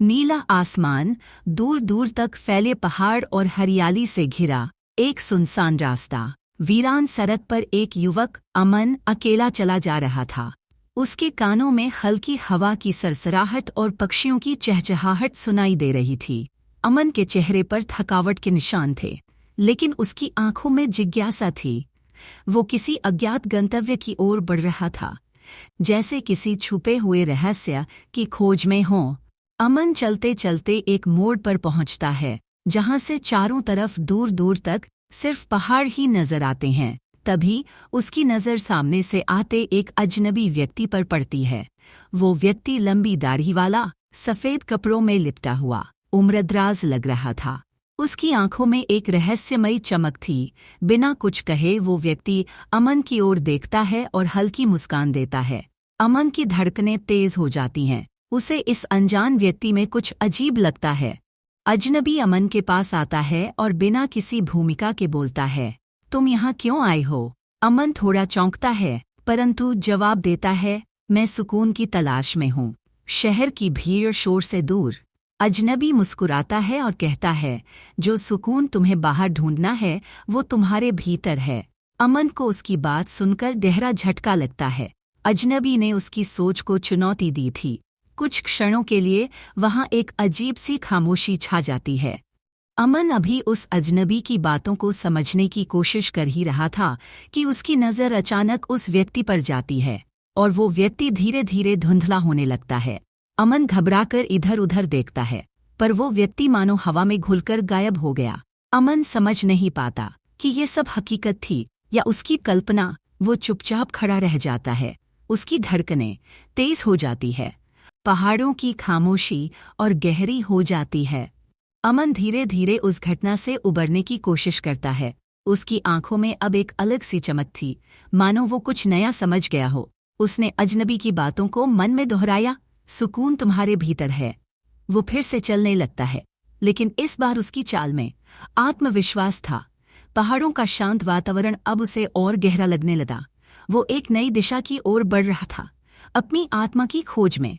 नीला आसमान, दूर दूर तक फैले पहाड़ और हरियाली से घिरा एक सुनसान रास्ता। वीरान सड़क पर एक युवक अमन अकेला चला जा रहा था। उसके कानों में हल्की हवा की सरसराहट और पक्षियों की चहचहाहट सुनाई दे रही थी। अमन के चेहरे पर थकावट के निशान थे, लेकिन उसकी आंखों में जिज्ञासा थी। वो किसी अज्ञात गंतव्य की ओर बढ़ रहा था, जैसे किसी छुपे हुए रहस्य की खोज में हो। अमन चलते चलते एक मोड़ पर पहुंचता है, जहां से चारों तरफ दूर दूर तक सिर्फ पहाड़ ही नजर आते हैं। तभी उसकी नज़र सामने से आते एक अजनबी व्यक्ति पर पड़ती है। वो व्यक्ति लंबी दाढ़ी वाला, सफ़ेद कपड़ों में लिपटा हुआ, उम्रदराज लग रहा था। उसकी आंखों में एक रहस्यमयी चमक थी। बिना कुछ कहे वो व्यक्ति अमन की ओर देखता है और हल्की मुस्कान देता है। अमन की धड़कनें तेज हो जाती हैं। उसे इस अनजान व्यक्ति में कुछ अजीब लगता है। अजनबी अमन के पास आता है और बिना किसी भूमिका के बोलता है, तुम यहाँ क्यों आए हो? अमन थोड़ा चौंकता है, परंतु जवाब देता है, मैं सुकून की तलाश में हूँ, शहर की भीड़ शोर से दूर। अजनबी मुस्कुराता है और कहता है, जो सुकून तुम्हें बाहर ढूंढना है वो तुम्हारे भीतर है। अमन को उसकी बात सुनकर गहरा झटका लगता है। अजनबी ने उसकी सोच को चुनौती दी थी। कुछ क्षणों के लिए वहाँ एक अजीब सी खामोशी छा जाती है। अमन अभी उस अजनबी की बातों को समझने की कोशिश कर ही रहा था कि उसकी नज़र अचानक उस व्यक्ति पर जाती है और वो व्यक्ति धीरे धीरे धुंधला होने लगता है। अमन घबराकर इधर उधर देखता है, पर वो व्यक्ति मानो हवा में घुलकर गायब हो गया। अमन समझ नहीं पाता कि ये सब हकीकत थी या उसकी कल्पना। वो चुपचाप खड़ा रह जाता है। उसकी धड़कनें तेज हो जाती है, पहाड़ों की खामोशी और गहरी हो जाती है। अमन धीरे धीरे उस घटना से उबरने की कोशिश करता है। उसकी आंखों में अब एक अलग सी चमक थी, मानो वो कुछ नया समझ गया हो। उसने अजनबी की बातों को मन में दोहराया, सुकून तुम्हारे भीतर है। वो फिर से चलने लगता है, लेकिन इस बार उसकी चाल में आत्मविश्वास था। पहाड़ों का शांत वातावरण अब उसे और गहरा लगने लगा। वो एक नई दिशा की ओर बढ़ रहा था, अपनी आत्मा की खोज में।